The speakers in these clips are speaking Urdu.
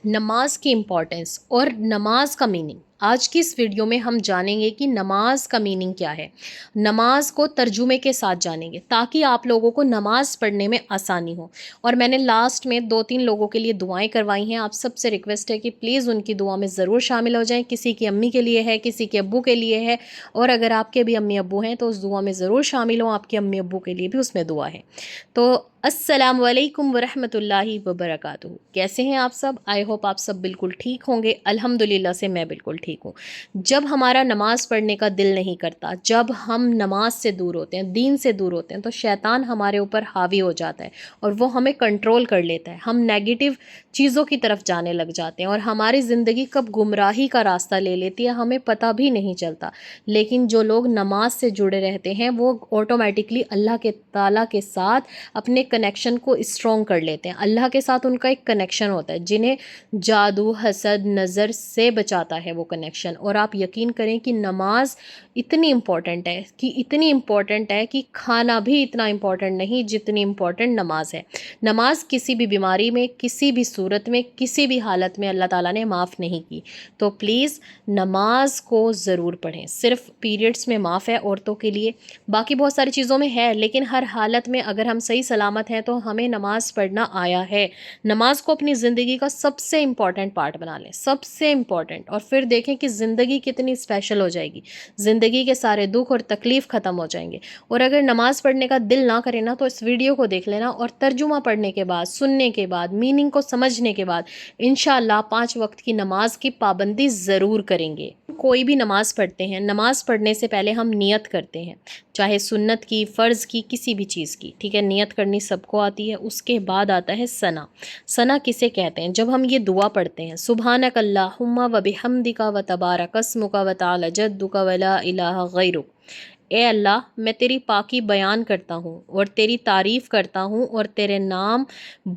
نماز کی امپورٹنس اور نماز کا میننگ آج کی اس ویڈیو میں ہم جانیں گے کہ نماز کا میننگ کیا ہے. نماز کو ترجمے کے ساتھ جانیں گے تاکہ آپ لوگوں کو نماز پڑھنے میں آسانی ہو. اور میں نے لاسٹ میں 2-3 لوگوں کے لیے دعائیں کروائی ہیں. آپ سب سے ریکویسٹ ہے کہ پلیز ان کی دعا میں ضرور شامل ہو جائیں. کسی کی امی کے لیے ہے, کسی کے ابو کے لیے ہے, اور اگر آپ کے بھی امی ابو ہیں تو اس دعا میں ضرور شامل ہوں. آپ کے امی ابو کے لیے بھی اس میں دعا ہے. تو السلام علیکم ورحمۃ اللہ وبرکاتہ. کیسے ہیں آپ سب؟ آئی ہوپ آپ سب بالکل ٹھیک ہوں گے. الحمدللہ سے میں بالکل ٹھیک ہوں. جب ہمارا نماز پڑھنے کا دل نہیں کرتا, جب ہم نماز سے دور ہوتے ہیں, دین سے دور ہوتے ہیں, تو شیطان ہمارے اوپر حاوی ہو جاتا ہے اور وہ ہمیں کنٹرول کر لیتا ہے. ہم نیگیٹو چیزوں کی طرف جانے لگ جاتے ہیں اور ہماری زندگی کب گمراہی کا راستہ لے لیتی ہے ہمیں پتہ بھی نہیں چلتا. لیکن جو لوگ نماز سے جڑے رہتے ہیں وہ آٹومیٹکلی اللہ کے تعالیٰ کے ساتھ اپنے کنیکشن کو اسٹرانگ کر لیتے ہیں. اللہ کے ساتھ ان کا ایک کنیکشن ہوتا ہے جنہیں جادو, حسد, نظر سے بچاتا ہے وہ کنیکشن. اور آپ یقین کریں کہ نماز اتنی امپورٹنٹ ہے کہ کھانا بھی اتنا امپورٹنٹ نہیں جتنی امپورٹنٹ نماز ہے. نماز کسی بھی بیماری میں, کسی بھی صورت میں, کسی بھی حالت میں اللہ تعالیٰ نے معاف نہیں کی. تو پلیز نماز کو ضرور پڑھیں. صرف پیریڈز میں معاف ہے عورتوں کے لیے, باقی بہت ساری چیزوں میں ہے, لیکن ہر حالت میں اگر ہم صحیح سلامت ہیں تو ہمیں نماز پڑھنا آیا ہے. نماز کو اپنی زندگی کا سب سے امپورٹنٹ پارٹ بنا لیں, سب سے امپورٹنٹ, اور پھر دیکھیں کہ زندگی کتنی اسپیشل ہو جائے گی. زندگی کے سارے دکھ اور تکلیف ختم ہو جائیں گے. اور اگر نماز پڑھنے کا دل نہ کرے نا تو اس ویڈیو کو دیکھ لینا, اور ترجمہ پڑھنے کے بعد, سننے کے بعد, میننگ کو سمجھنے کے بعد انشاءاللہ 5 وقت کی نماز کی پابندی ضرور کریں گے. کوئی بھی نماز پڑھتے ہیں, نماز پڑھنے سے پہلے ہم نیت کرتے ہیں, چاہے سنت کی, فرض کی, کسی بھی چیز کی, ٹھیک ہے. نیت کرنی سب کو آتی ہے. اس کے بعد آتا ہے ثنا. ثنا کسے کہتے ہیں؟ جب ہم یہ دعا پڑھتے ہیں, سبحانک اللہم و بحمدک و تبارک اسمک و تعالی جدک و لا الہ غیرک. اے اللہ, میں تیری پاکی بیان کرتا ہوں اور تیری تعریف کرتا ہوں, اور تیرے نام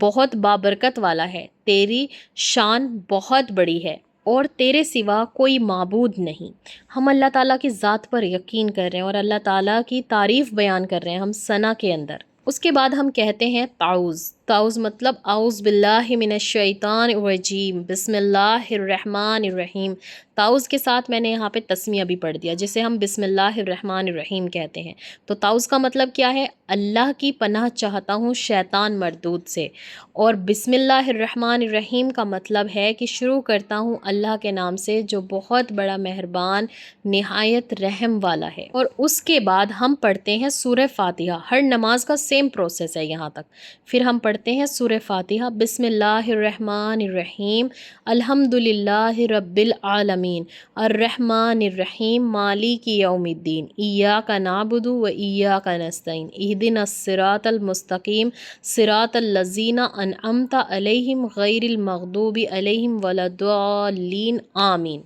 بہت بابرکت والا ہے, تیری شان بہت بڑی ہے, اور تیرے سوا کوئی معبود نہیں. ہم اللہ تعالیٰ کی ذات پر یقین کر رہے ہیں اور اللہ تعالیٰ کی تعریف بیان کر رہے ہیں ہم ثنا کے اندر. اس کے بعد ہم کہتے ہیں تعوذ. تعوذ مطلب اعوذ باللہ من الشیطان الرجیم, بسم اللہ الرحمن الرحیم. تعوذ کے ساتھ میں نے یہاں پہ تسمیہ بھی پڑھ دیا, جسے ہم بسم اللہ الرحمن الرحیم کہتے ہیں. تو تعوذ کا مطلب کیا ہے؟ اللہ کی پناہ چاہتا ہوں شیطان مردود سے. اور بسم اللہ الرحمن الرحیم کا مطلب ہے کہ شروع کرتا ہوں اللہ کے نام سے جو بہت بڑا مہربان, نہایت رحم والا ہے. اور اس کے بعد ہم پڑھتے ہیں سورہ فاتحہ. ہر نماز کا سیم پروسیس ہے یہاں تک. پھر ہم پڑھتے ہیں سورہ فاتحہ, بسم اللہ الرحمن الرحیم, الحمدللہ رب العالمین, الرحمن الرحیم, مالک یوم الدین, ایاک نعبد و ایاک نستعین, اہدنا الصراط المستقیم, صراط الذین انعمت علیہم غیر المغضوب علیہم ولا الضالین, آمین.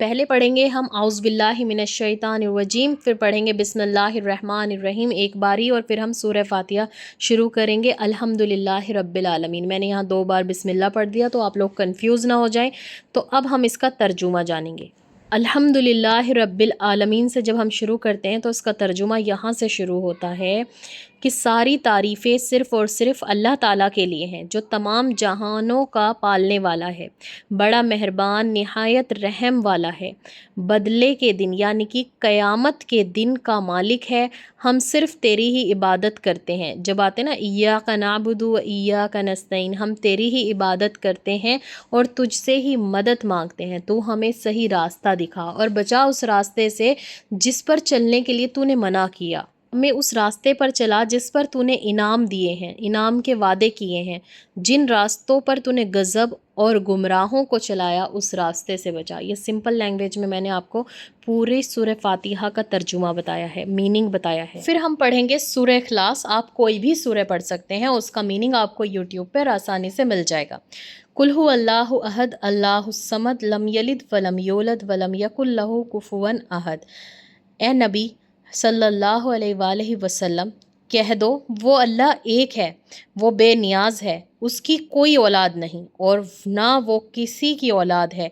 پہلے پڑھیں گے ہم اعوذ باللہ من الشیطان الرجیم, پھر پڑھیں گے بسم اللہ الرحمن الرحیم ایک باری, اور پھر ہم سورہ فاتحہ شروع کریں گے الحمدللہ رب العالمین. میں نے یہاں 2 بار بسم اللہ پڑھ دیا تو آپ لوگ کنفیوز نہ ہو جائیں. تو اب ہم اس کا ترجمہ جانیں گے. الحمدللہ رب العالمین سے جب ہم شروع کرتے ہیں تو اس کا ترجمہ یہاں سے شروع ہوتا ہے کہ ساری تعریفیں صرف اور صرف اللہ تعالیٰ کے لیے ہیں جو تمام جہانوں کا پالنے والا ہے, بڑا مہربان, نہایت رحم والا ہے, بدلے کے دن یعنی کہ قیامت کے دن کا مالک ہے. ہم صرف تیری ہی عبادت کرتے ہیں. جب آتے نا ایاک نعبد و ایاک نستعین, ہم تیری ہی عبادت کرتے ہیں اور تجھ سے ہی مدد مانگتے ہیں. تو ہمیں صحیح راستہ دکھا اور بچا اس راستے سے جس پر چلنے کے لیے تو نے منع کیا. ہمیں اس راستے پر چلا جس پر تو نے انعام دیے ہیں, انعام کے وعدے کیے ہیں. جن راستوں پر تو نے غضب اور گمراہوں کو چلایا اس راستے سے بچا. یہ سمپل لینگویج میں میں نے آپ کو پوری سورہ فاتحہ کا ترجمہ بتایا ہے, میننگ بتایا ہے. پھر ہم پڑھیں گے سورہ اخلاص. آپ کوئی بھی سورہ پڑھ سکتے ہیں, اس کا میننگ آپ کو یوٹیوب پر آسانی سے مل جائے گا. قل هو اللہ احد اللہ الصمد لم یلد ولم یولد ولم یکن لہ کفوا احد. اے نبی صلی اللہ علیہ وآلہ وسلم کہہ دو وہ اللہ ایک ہے, وہ بے نیاز ہے, اس کی کوئی اولاد نہیں اور نہ وہ کسی کی اولاد ہے,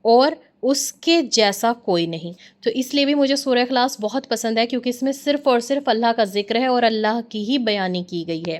اور اس کے جیسا کوئی نہیں. تو اس لیے بھی مجھے سورہ اخلاص بہت پسند ہے کیونکہ اس میں صرف اور صرف اللہ کا ذکر ہے اور اللہ کی ہی بیانی کی گئی ہے.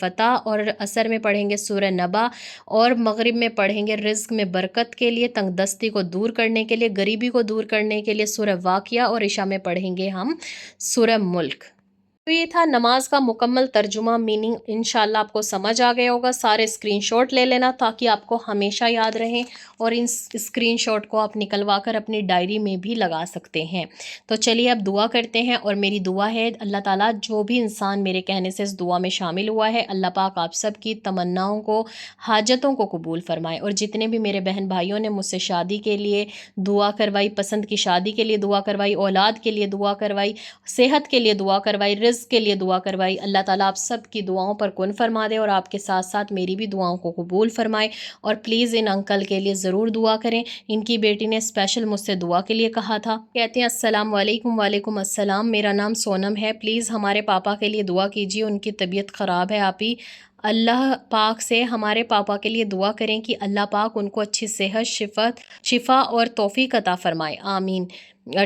فتح اور عصر میں پڑھیں گے سورہ نبا اور مغرب میں پڑھیں گے رزق میں برکت کے لیے، تنگ دستی کو دور کرنے کے لیے، غریبی کو دور کرنے کے لیے سورہ واقعہ، اور عشاء میں پڑھیں گے ہم سورہ ملک۔ تو یہ تھا نماز کا مکمل ترجمہ، میننگ انشاءاللہ آپ کو سمجھ آ گیا ہوگا۔ سارے اسکرین شاٹ لے لینا تاکہ آپ کو ہمیشہ یاد رہیں، اور ان اسکرین شاٹ کو آپ نکلوا کر اپنی ڈائری میں بھی لگا سکتے ہیں۔ تو چلیے اب دعا کرتے ہیں، اور میری دعا ہے اللہ تعالیٰ جو بھی انسان میرے کہنے سے اس دعا میں شامل ہوا ہے، اللہ پاک آپ سب کی تمناؤں کو، حاجتوں کو قبول فرمائے، اور جتنے بھی میرے بہن بھائیوں نے مجھ سے شادی کے لیے دعا کروائی، پسند کی شادی کے لیے دعا کروائی، اولاد کے لیے دعا کروائی، صحت کے لیے دعا کروائی، رزق کے لیے دعا کروائی، اللہ تعالیٰ آپ سب کی دعاؤں پر کن فرما دے، اور آپ کے ساتھ ساتھ میری بھی دعاؤں کو قبول فرمائے۔ اور پلیز ان انکل کے لیے ضرور دعا کریں، ان کی بیٹی نے اسپیشل مجھ سے دعا کے لیے کہا تھا۔ کہتے ہیں السلام علیکم۔ وعلیکم السلام، میرا نام سونم ہے، پلیز ہمارے پاپا کے لیے دعا کیجیے، ان کی طبیعت خراب ہے، آپ ہی اللہ پاک سے ہمارے پاپا کے لیے دعا کریں کہ اللہ پاک ان کو اچھی صحت، شفا اور توفیق عطا فرمائے، آمین،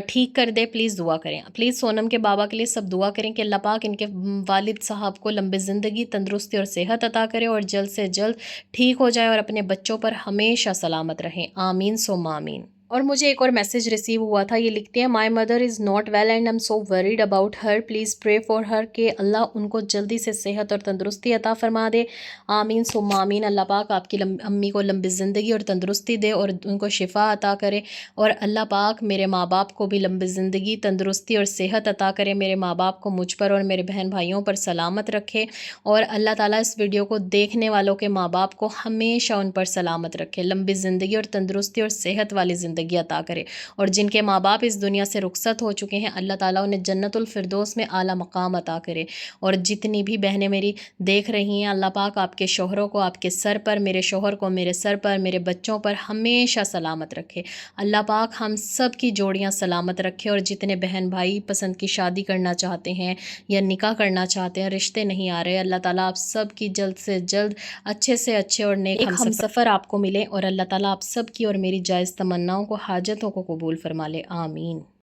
ٹھیک کر دے، پلیز دعا کریں۔ پلیز سونم کے بابا کے لیے سب دعا کریں کہ اللہ پاک ان کے والد صاحب کو لمبی زندگی، تندرستی اور صحت عطا کرے، اور جلد سے جلد ٹھیک ہو جائے، اور اپنے بچوں پر ہمیشہ سلامت رہیں، آمین ثم آمین۔ اور مجھے ایک اور میسیج ریسیو ہوا تھا، یہ لکھتے ہیں my mother is not well and I am so worried about her, please pray for her کہ اللہ ان کو جلدی سے صحت اور تندرستی عطا فرما دے، آمین ثم آمین۔ اللہ پاک آپ کی امی کو لمبی زندگی اور تندرستی دے، اور ان کو شفا عطا کرے، اور اللہ پاک میرے ماں باپ کو بھی لمبی زندگی، تندرستی اور صحت عطا کرے، میرے ماں باپ کو مجھ پر اور میرے بہن بھائیوں پر سلامت رکھے، اور اللہ تعالیٰ اس ویڈیو کو دیکھنے والوں کے ماں باپ کو ہمیشہ ان پر سلامت رکھے، لمبی زندگی اور تندرستی اور صحت والی زندگی عطا کرے، اور جن کے ماں باپ اس دنیا سے رخصت ہو چکے ہیں اللہ تعالیٰ انہیں جنت الفردوس میں اعلیٰ مقام عطا کرے، اور جتنی بھی بہنیں میری دیکھ رہی ہیں اللہ پاک آپ کے شوہروں کو آپ کے سر پر، میرے شوہر کو میرے سر پر، میرے بچوں پر ہمیشہ سلامت رکھے، اللہ پاک ہم سب کی جوڑیاں سلامت رکھے، اور جتنے بہن بھائی پسند کی شادی کرنا چاہتے ہیں یا نکاح کرنا چاہتے ہیں، رشتے نہیں آ رہے، اللہ تعالیٰ آپ سب کی جلد سے جلد اچھے سے اچھے اور نیک ہم سفر آپ کو ملے، اور اللہ تعالیٰ آپ سب کی اور میری جائز تمناؤں کو، حاجتوں کو قبول فرما لے، آمین۔